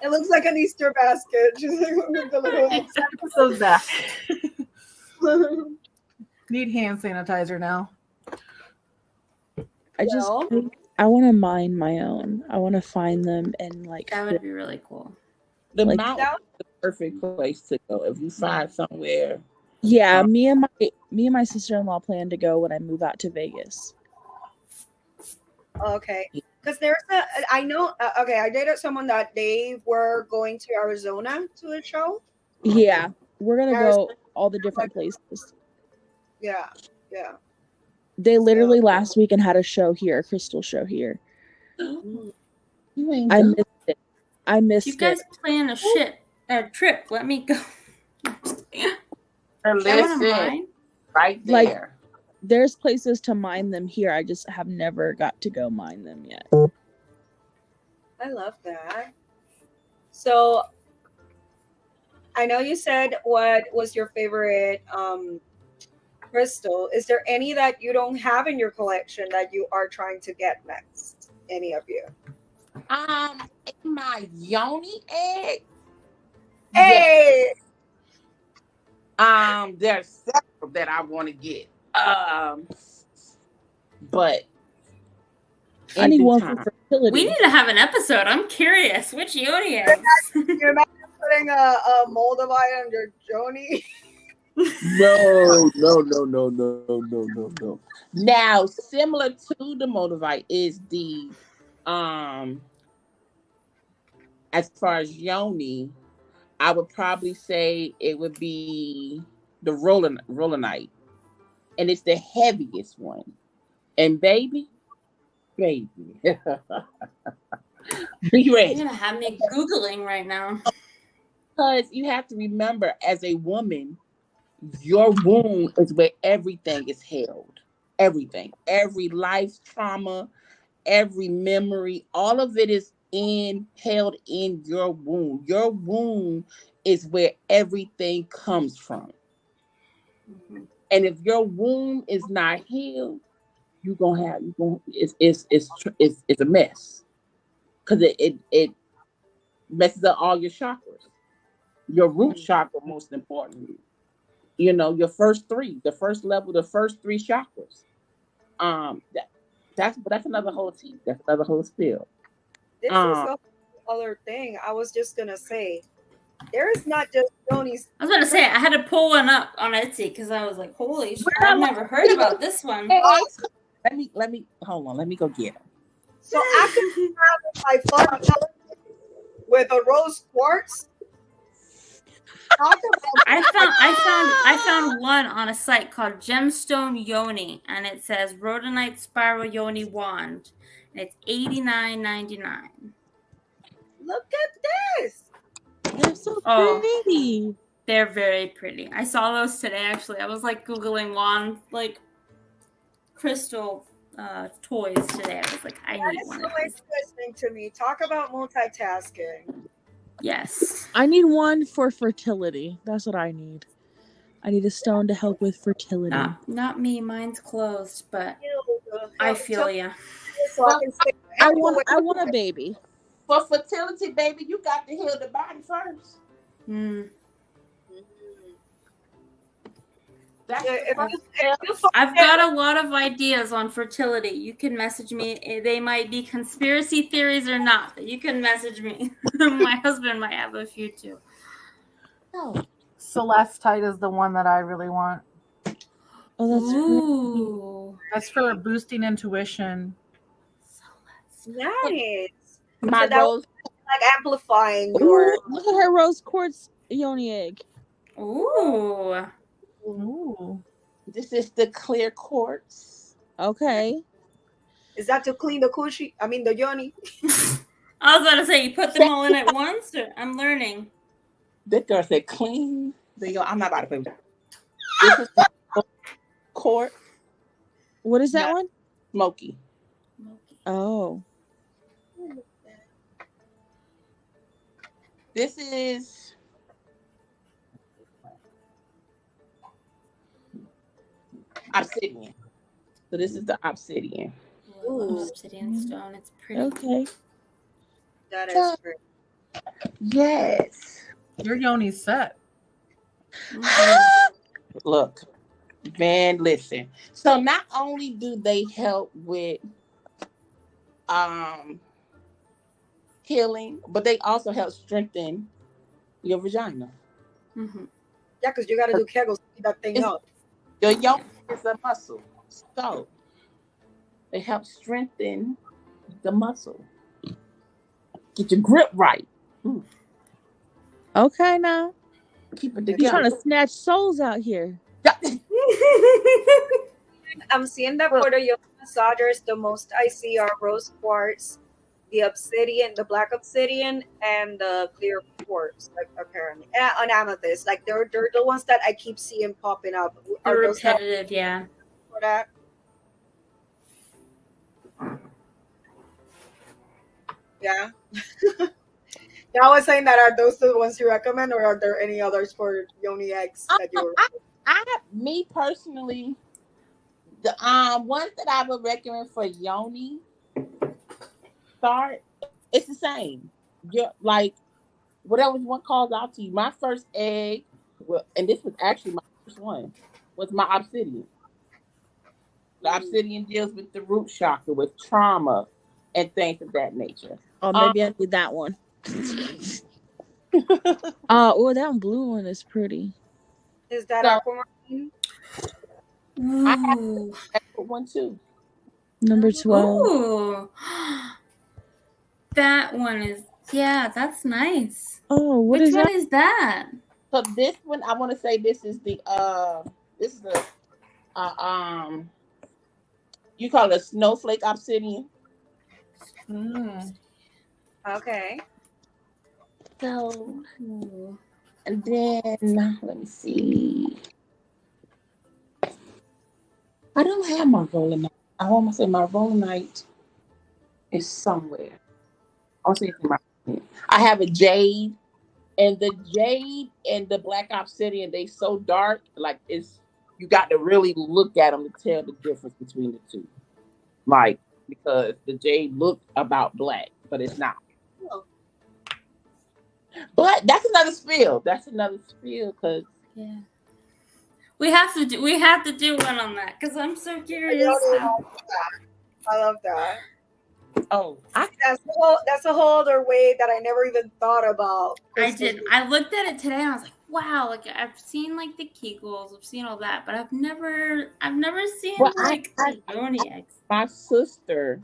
It looks like an Easter basket. She's like with the little episode's back. Need hand sanitizer now. I want to mine my own. I want to find them and like. That would be really cool. The mountain is the perfect place to go if you find somewhere. Yeah, me and my sister-in-law plan to go when I move out to Vegas. Okay, because I dated someone that they were going to Arizona to a show. Yeah, we're gonna go all the different places. Yeah. They literally last weekend had a show here, a crystal show here. I missed it. You guys plan a trip. Let me go. Listen, right there. Like, there's places to mine them here. I just have never got to go mine them yet. I love that. So, I know you said what was your favorite crystal. Is there any that you don't have in your collection that you are trying to get next? Any of you? My yoni egg. Hey. Yes. There's several that I want to get. But I need one for fertility. We need to have an episode. I'm curious. Which yoni eggs? You're not putting a mold of eye on your Joni. No. Now, similar to the Moldavite is the as far as yoni, I would probably say it would be the Rolanite, and it's the heaviest one. And baby, be ready. You're gonna have me Googling right now. Because you have to remember, as a woman, your womb is where everything is held. Everything. Every life trauma, every memory, all of it is held in your womb. Your womb is where everything comes from. Mm-hmm. And if your womb is not healed, it's a mess. Because it messes up all your chakras. Your root chakra, most importantly. Your first three, the first level, the first three chakras. That's another whole tea. That's another whole spiel. This is the other thing. I was just gonna say, there is not just Joni's. I was gonna say I had to pull one up on Etsy because I was like, "Holy shit! I've never heard about this one." Let me hold on. Let me go get them. So I can have my fun with a rose quartz. Talk about I found one on a site called Gemstone Yoni, and it says Rhodonite Spiral Yoni Wand, and it's $89.99. look at this. They're so Oh. pretty. They're very pretty. I saw those today. Actually, I was like googling wand like crystal toys today. I was like, I That need is one so of these. interesting to me. Talk about multitasking. Yes. I need one for fertility. That's what I need. I need a stone to help with fertility. Not me. Mine's closed, but Ew. I feel ya. So I can say, I want a baby. For fertility, baby, you got to heal the body first. Mm. That's I've got a lot of ideas on fertility. You can message me. They might be conspiracy theories or not, but you can message me. My husband might have a few too. oh. Celestite is the one that I really want. Oh, that's Ooh. That's for boosting intuition. nice. My So that rose. like amplifying pretty. your. Ooh, look at her rose quartz yoni egg. Ooh. Ooh. This is the clear quartz. Okay. Is that to clean the coochie? I mean the yoni. I was about to say, you put them all in at once? Or I'm learning. That girl said clean. I'm not about to play with that. This is the quartz. What is that Yeah. one? Smoky. Oh. This is obsidian. So this is the obsidian. Ooh. Obsidian stone. It's pretty. Okay. That is great. Yes. Your yoni's set. Look, man, listen. So not only do they help with healing, but they also help strengthen your vagina. Mm-hmm. Yeah, because you got to do kegels to keep that thing It's- up. Your yoni is a muscle. So they help strengthen the muscle. Get your grip right. Okay, now. Keep it You're together. trying to snatch souls out here. I'm seeing that for the yoga massagers, the most I see are rose quartz, the obsidian, the black obsidian, and the clear quartz, like apparently, and an amethyst. Like they're the ones that I keep seeing popping up. They're Are those that repetitive, yeah. for that? Yeah. Yeah, I was saying that are those the ones you recommend, or are there any others for yoni eggs that you were? Me personally, the ones that I would recommend for yoni start, it's the same. You're like whatever one calls out to you. My first egg, and this was actually my first one, was my obsidian. The obsidian deals with the root chakra, with trauma, and things of that nature. Oh, maybe I need that one. Oh, that blue one is pretty. Is that So- aquamarine? I have Ooh. that one too. Number 12. Ooh. That one is, yeah, that's nice. Oh, what Which is one that? is that? So this one, I want to say this is the you call it a snowflake obsidian. Okay. So, Ooh. and then let me see. I don't have my rolling. I want to say my rollinite is somewhere. I'll see if it's in my. I have a jade, and the jade and the black obsidian, they so dark, like you got to really look at them to tell the difference between the two. Like, because the jade looked about black, but it's not. But that's another spiel. Because Yeah. We have to do one on that because I'm so curious. I love that. oh, That's a whole other way that I never even thought about. I did. I looked at it today and I was like, wow, like I've seen like the Kegels, I've seen all that, but I've never seen Well, like the yoni eggs. my sister,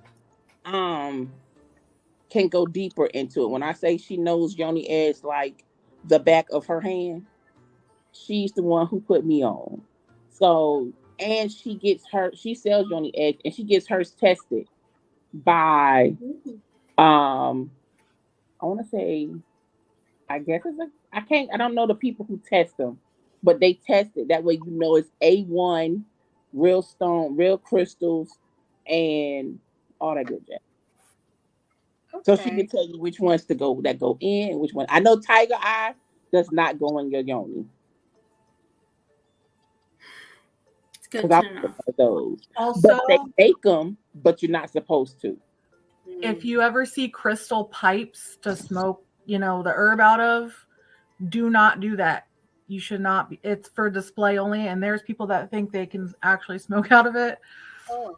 can go deeper into it. When I say she knows yoni eggs like the back of her hand, she's the one who put me on. So, and she sells yoni eggs and she gets hers tested by, um, I want to say, I guess I don't know the people who test them, but they test it. That way you know it's A1, real stone, real crystals, and all that good jazz. So she can Okay. tell you which ones that go in and which one. I know Tiger Eye does not go in your yoni It's because good I to want know. of those. But Also, they make them, but you're not supposed to. if you ever see crystal pipes to smoke, the herb out of, do not do that. You should not be. It's for display only, and there's people that think they can actually smoke out of it. Oh.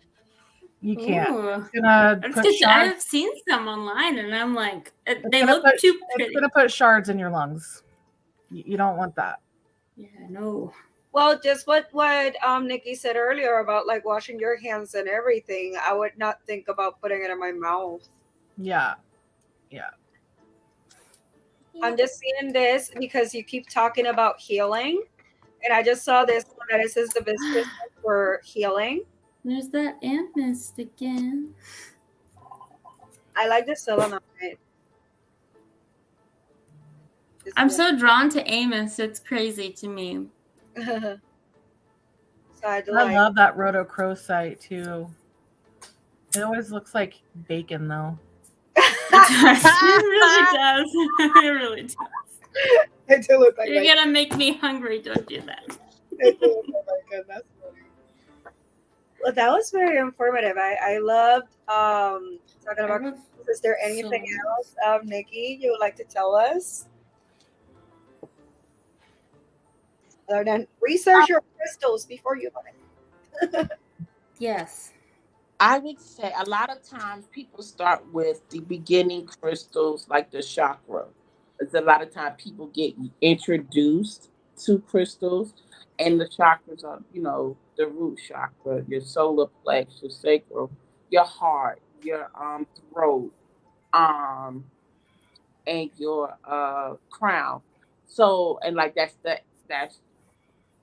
You can't. Ooh. It's gonna That's put good. shards. I've seen some online, and I'm like, It's they gonna look put. too It's pretty. gonna put shards in your lungs. You don't want that. Yeah, no. Well, just what Nikkeii said earlier about like washing your hands and everything. I would not think about putting it in my mouth. Yeah. I'm just seeing this because you keep talking about healing, and I just saw this one that it says the best crystal for healing. There's that amethyst again. I like the selenite. I'm so drawn to Amos. It's crazy to me. So I do I like. love that rhodochrosite too. It always looks like bacon though. It really does. It really does. It do look like. You're gonna make me hungry. Don't do that. It do look like bacon. That's funny. Well, that was very informative. I loved talking about. Is there anything else, Nikkeii, you would like to tell us? Other than research your crystals before you buy. Yes. I would say a lot of times people start with the beginning crystals like the chakra. It's a lot of time people get introduced to crystals, and the chakras are, the root chakra, your solar plex, your sacral, your heart, your throat, um, and your crown. So, and like that's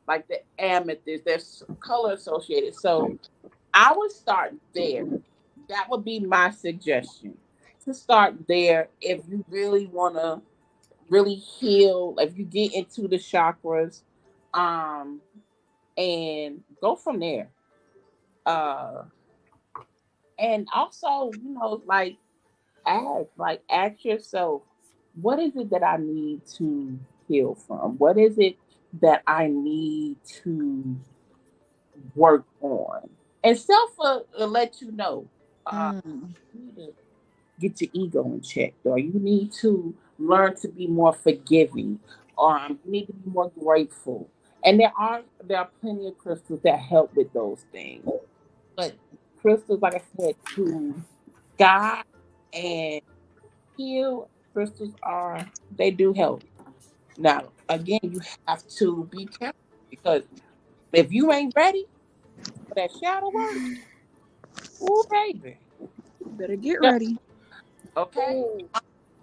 like the amethyst. There's color associated. So I would start there. That would be my suggestion, to start there if you really want to really heal, if you get into the chakras, um, and go from there. Uh, and also, ask yourself, what is it that I need to heal from? What is it that I need to work on? And self will let you know. You need to get your ego in check, or you need to learn to be more forgiving, or you need to be more grateful. And there are plenty of crystals that help with those things. But crystals, like I said, to guide and heal, crystals they do help. Now, again, you have to be careful, because if you ain't ready for that shadow work, ooh, baby, Better get no, ready. okay?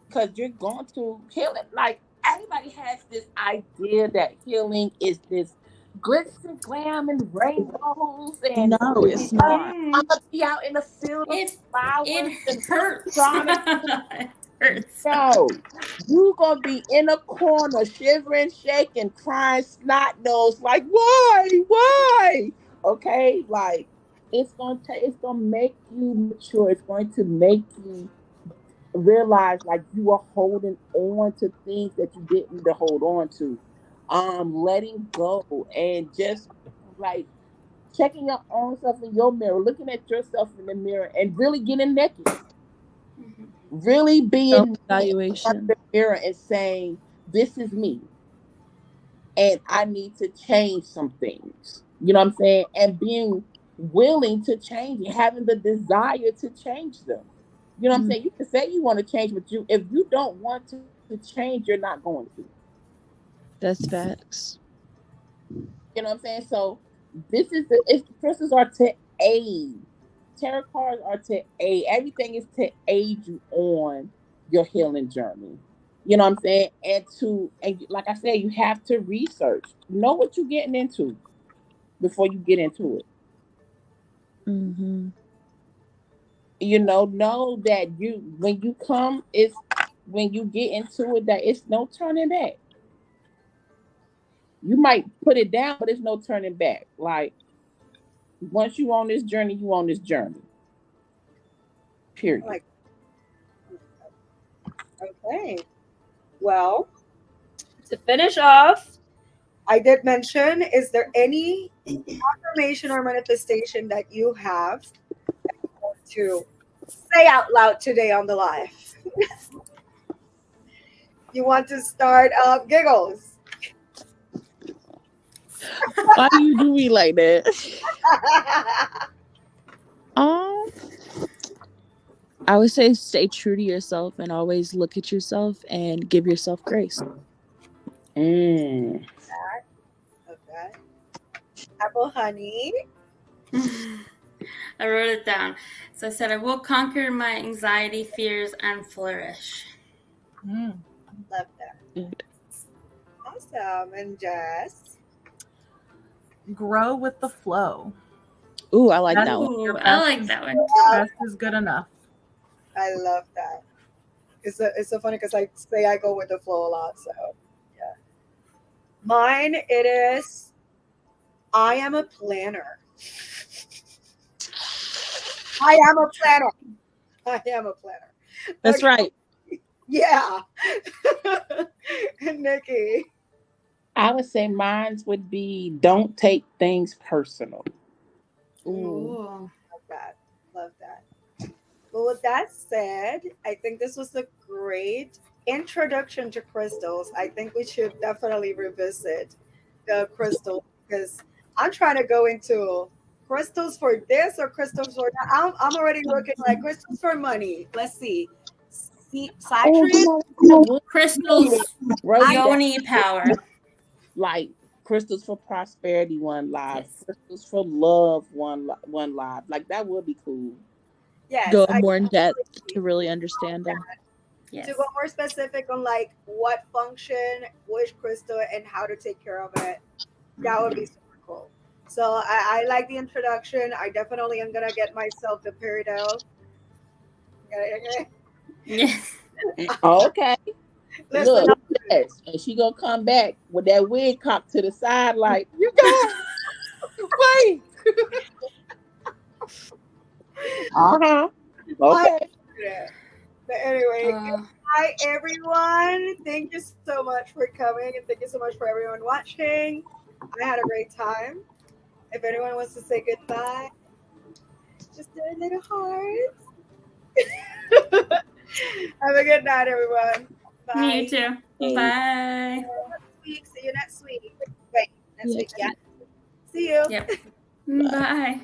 Because you're going to heal it. Like, everybody has this idea that healing is this glitz and glam and rainbows, and No, it's not. I'm gonna be out in a field of flowers It and hurts. trying to. It hurts. No, you gonna be in a corner, shivering, shaking, crying, snot nose, like why? Okay, like it's gonna make you mature. It's going to make you realize like you are holding on to things that you didn't need to hold on to. Letting go and just like checking your own self in your mirror, looking at yourself in the mirror, and really getting naked. Really being in front of Self-evaluation. the mirror and saying, "This is me, and I need to change some things." You know what I'm saying? And being willing to change it, having the desire to change them. You know what I'm saying? You can say you want to change, but if you don't want to change, you're not going to. That's facts. You know what I'm saying? So crystals are to aid. tarot cards are to aid. Everything is to aid you on your healing journey. You know what I'm saying? And like I said, you have to research. Know what you're getting into before you get into it. Mm-hmm. Know that when you come, it's when you get into it that it's no turning back. You might put it down, but it's no turning back. Like once you on this journey, you on this journey. Period. Like, okay. Well, to finish off, I did mention, is there any affirmation or manifestation that you have to say out loud today on the live? You want to start Giggles? Why do you do me like that? I would say stay true to yourself and always look at yourself and give yourself grace. Mm. Okay. Apple Honey. I wrote it down. So I said, I will conquer my anxiety, fears, and flourish. Love that. Awesome. And Jess? Grow with the flow. Ooh, I like That's that one. Ooh, I like that one. Best is good enough. I love that. It's so funny because I say I go with the flow a lot. So, yeah. Mine, it is, I am a planner. I am a planner. I am a planner. That's right. Yeah. And Nikkeii. I would say mine would be don't take things personal. Ooh. Love that. Love that. Well, with that said, I think this was a great introduction to crystals. I think we should definitely revisit the crystals because I'm trying to go into crystals for this or crystals for that. I'm already looking like crystals for money. Let's see. Citrus, Crystals, Right. yoni power. Like crystals for prosperity, one live. Yes. Crystals for love, one live. Like that would be cool. yes, Go I more in depth definitely to really understand them. Yes. to go more specific on like what function, which crystal, and how to take care of it. That would be super cool. So I like the introduction. I definitely am gonna get myself the peridot. Okay. Yes. Okay. Listen, Look, yes. And she gonna come back with that wig cocked to the side, like, you guys, wait. Uh-huh. Okay. but anyway, hi everyone. Thank you so much for coming and thank you so much for everyone watching. I had a great time. If anyone wants to say goodbye, just do a little heart. Have a good night, everyone. Bye. You too. Hey. Bye. See you next week. Wait, next Yeah. week. Yeah. See you. Yep. Bye.